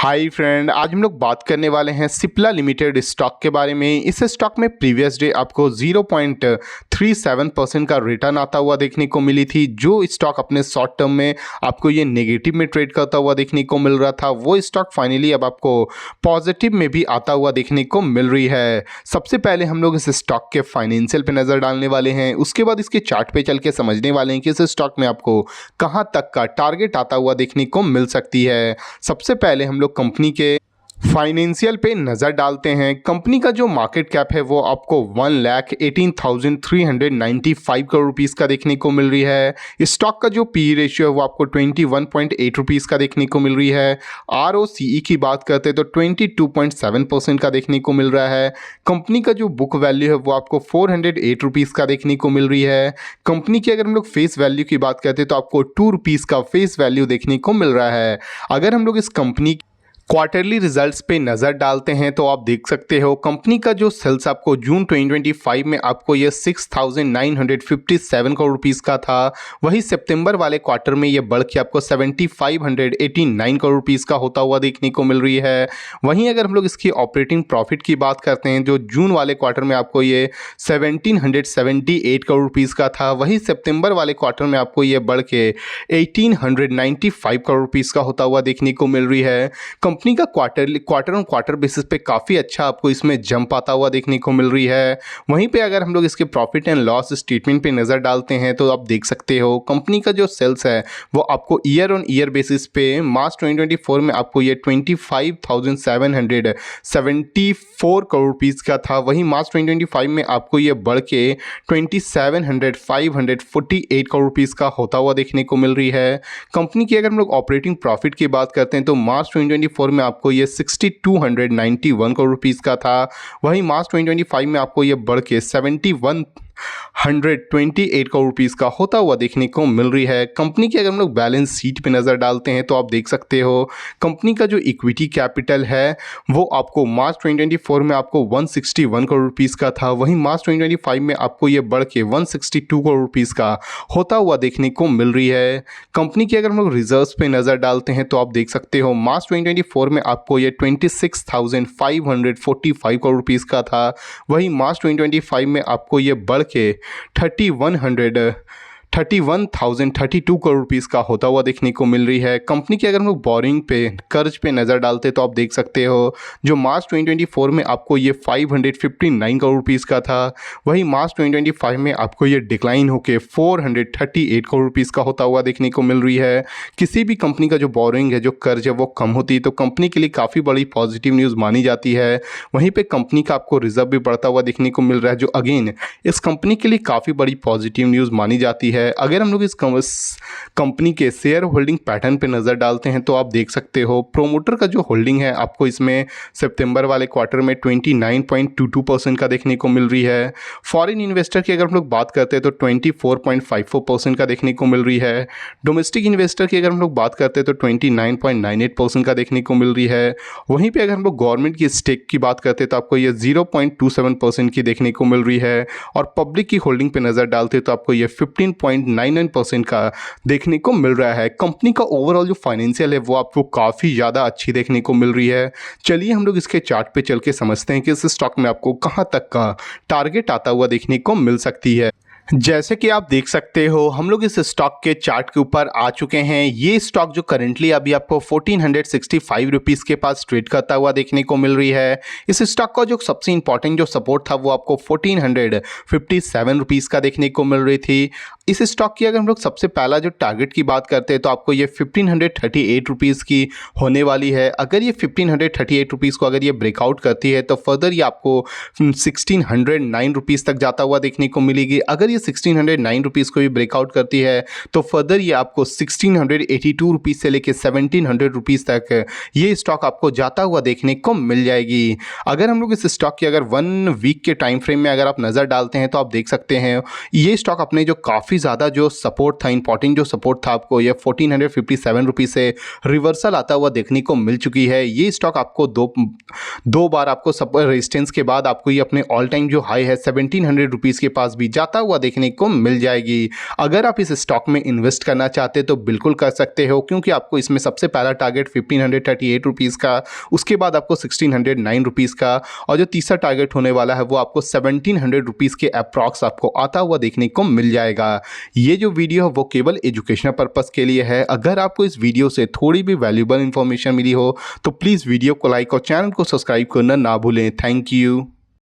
Hi friend, आज हम लोग बात करने वाले हैं सिप्ला लिमिटेड स्टॉक के बारे में। इस स्टॉक में प्रीवियस डे आपको 0.37% का रिटर्न आता हुआ देखने को मिली थी। जो स्टॉक अपने शॉर्ट टर्म में आपको ये नेगेटिव में ट्रेड करता हुआ देखने को मिल रहा था, वो स्टॉक फाइनली अब आपको पॉजिटिव में भी आता हुआ देखने को मिल रही है। सबसे पहले हम लोग इस स्टॉक के फाइनेंशियल पे नज़र डालने वाले हैं, उसके बाद इसके चार्ट पे चल के समझने वाले हैं कि इस स्टॉक में आपको कहाँ तक का टारगेट आता हुआ देखने को मिल सकती है। सबसे पहले हम लोग कंपनी के फाइनेंशियल पे नज़र डालते हैं। कंपनी का जो मार्केट कैप है वो आपको 1,18,395 करोड़ रुपीज़ का देखने को मिल रही है। स्टॉक का जो पी रेशियो है वो आपको 21.8 रुपीज़ का देखने को मिल रही है। ROCE की बात करते हैं तो 22.7% का देखने को मिल रहा है। कंपनी का जो बुक वैल्यू है वो आपको 408 रुपीज़ का देखने को मिल रही है। कंपनी की अगर हम लोग फेस वैल्यू की बात करते हैं तो आपको 2 रुपीज़ का फेस वैल्यू देखने को मिल रहा है। अगर हम लोग इस कंपनी क्वार्टरली रिजल्ट्स पे नज़र डालते हैं तो आप देख सकते हो कंपनी का जो सेल्स आपको जून 2025 में आपको ये 6,957 करोड़ रुपीज़ का था। वही सितंबर वाले क्वार्टर में ये बढ़ के आपको 7,589 करोड़ रुपीज़ का होता हुआ देखने को मिल रही है। वहीं अगर हम लोग इसकी ऑपरेटिंग प्रॉफिट की बात करते हैं, जो जून वाले क्वार्टर में आपको ये 1,778 करोड़ रुपीज़ का था, वही सितंबर वाले क्वार्टर में आपको ये बढ़ के 1,895 करोड़ रुपीज़ का होता हुआ देखने को मिल रही है। कंपनी का क्वार्टर ऑन क्वार्टर बेसिस पे काफ़ी अच्छा आपको इसमें जंप आता हुआ देखने को मिल रही है। वहीं पे अगर हम लोग इसके प्रॉफिट एंड लॉस स्टेटमेंट पे नज़र डालते हैं तो आप देख सकते हो कंपनी का जो सेल्स है वो आपको ईयर ऑन ईयर बेसिस पे मार्च 2024 में आपको ये 25,774 करोड़ रुपीज़ का था। वहीं मार्च 2025 में आपको ये बढ़ के 27,548 करोड़ रुपीज़ का होता हुआ देखने को मिल रही है। कंपनी की अगर हम लोग ऑपरेटिंग प्रॉफिट की बात करते हैं तो मार्च 2024 में आपको ये 6,291 करोड़ रुपीज़ का था। वहीं मार्च 2025 में आपको ये बढ़ के 7,128 करोड़ रुपीज़ का होता हुआ देखने को मिल रही है। कंपनी की अगर हम लोग बैलेंस शीट पे नज़र डालते हैं तो आप देख सकते हो कंपनी का जो इक्विटी कैपिटल है वो आपको मार्च 2024 में आपको 161 करोड़ रुपीज़ का था। वहीं मार्च 2025 में आपको ये बढ़ के 162 करोड़ रुपीज़ का होता हुआ देखने को मिल रही है। कंपनी की अगर हम लोग रिजर्व्स पे नज़र डालते हैं तो आप देख सकते हो मार्च 2024 में आपको ये 26,545 करोड़ रुपीज़ का था। वहीं मार्च 2025 में आपको ये बढ़ के 31,032 करोड़ रुपीज़ का होता हुआ देखने को मिल रही है। कंपनी की अगर हम लोग बोरिंग पे कर्ज पे नज़र डालते हैं तो आप देख सकते हो जो मार्च 2024 में आपको ये 559 करोड़ रुपीज़ का था। वहीं मार्च 2025 में आपको ये डिक्लाइन होके 438 करोड़ रुपीज़ का होता हुआ देखने को मिल रही है। किसी भी कंपनी का जो बोरिंग है, जो कर्ज है, वो कम होती है तो कंपनी के लिए काफ़ी बड़ी पॉजिटिव न्यूज़ मानी जाती है। वहीं पर कंपनी का आपको रिजर्व भी बढ़ता हुआ देखने को मिल रहा है, जो अगेन इस कंपनी के लिए काफ़ी बड़ी पॉजिटिव न्यूज़ मानी जाती है। अगर हम लोग इस कंपनी के शेयर होल्डिंग पैटर्न पे नज़र डालते हैं तो आप देख सकते हो प्रोमोटर का जो होल्डिंग है आपको इसमें सितंबर वाले क्वार्टर में 29.22% का देखने को मिल रही है। फॉरेन इन्वेस्टर की अगर हम लोग बात करते हैं तो 24.54% का देखने को मिल रही है। डोमेस्टिक इन्वेस्टर की अगर हम लोग बात करते हैं तो 29.98% का देखने को मिल रही है। वहीं पर अगर हम लोग गवर्नमेंट की स्टेक की बात करते हैं तो आपको ये 0.27% की देखने को मिल रही है। और पब्लिक की होल्डिंग पे नज़र डालते हैं तो आपको ये 15.99% का देखने को मिल रहा है। कंपनी का ओवरऑल जो फाइनेंशियल है वो आपको काफ़ी ज़्यादा अच्छी देखने को मिल रही है। चलिए हम लोग इसके चार्ट पे चल के समझते हैं कि इस स्टॉक में आपको कहाँ तक का टारगेट आता हुआ देखने को मिल सकती है। जैसे कि आप देख सकते हो हम लोग इस स्टॉक के चार्ट के ऊपर आ चुके हैं। ये स्टॉक जो करंटली अभी आपको 1,465 रुपीज़ के पास ट्रेड करता हुआ देखने को मिल रही है। इस स्टॉक का जो सबसे इंपॉर्टेंट जो सपोर्ट था वो आपको 1,457 रुपीज़ का देखने को मिल रही थी। इस स्टॉक की अगर हम लोग सबसे पहला जो टारगेट की बात करते हैं तो आपको ये 1,538 रुपीज़ की होने वाली है। अगर ये 1,538 रुपीज़ को अगर ये ब्रेकआउट करती है तो फर्दर ये आपको 1,609 रुपीज़ तक जाता हुआ देखने को मिलेगी। अगर 1,609 रुपीज़ को भी ब्रेकआउट करती है तो फर्दर ये आपको 1,682 रुपीज़ से लेकर 1,700 रुपीज़ तक ये स्टॉक आपको जाता हुआ देखने को मिल जाएगी। अगर हम लोग इस स्टॉक की अगर 1 वीक के टाइम फ्रेम में अगर आप नज़र डालते हैं तो आप देख सकते हैं ये स्टॉक अपने जो काफ़ी ज़्यादा जो सपोर्ट था, इंपॉर्टेंट जो सपोर्ट था, आपको ये 1,457 रुपीज़ से रिवर्सल आता हुआ देखने को मिल चुकी है। ये स्टॉक आपको दो बार आपको रेजिस्टेंस के बाद आपको ये अपने ऑल टाइम जो हाई है 1,700 रुपीज़ के पास भी जाता हुआ देखने को मिल जाएगी। अगर आप इस स्टॉक में इन्वेस्ट करना चाहते तो बिल्कुल कर सकते हो, क्योंकि आपको इसमें सबसे पहला टारगेट 1538 रुपीज़ का, उसके बाद आपको 1609 रुपीज़ का, और जो तीसरा टारगेट होने वाला है वो आपको 1700 रुपीज़ के अप्रॉक्स आपको आता हुआ देखने को मिल जाएगा। ये जो वीडियो है वो केवल एजुकेशनल पर्पस के लिए है। अगर आपको इस वीडियो से थोड़ी भी वैल्यूएबल इंफॉर्मेशन मिली हो तो प्लीज़ वीडियो को लाइक और चैनल को सब्सक्राइब करना ना भूलें। Thank you.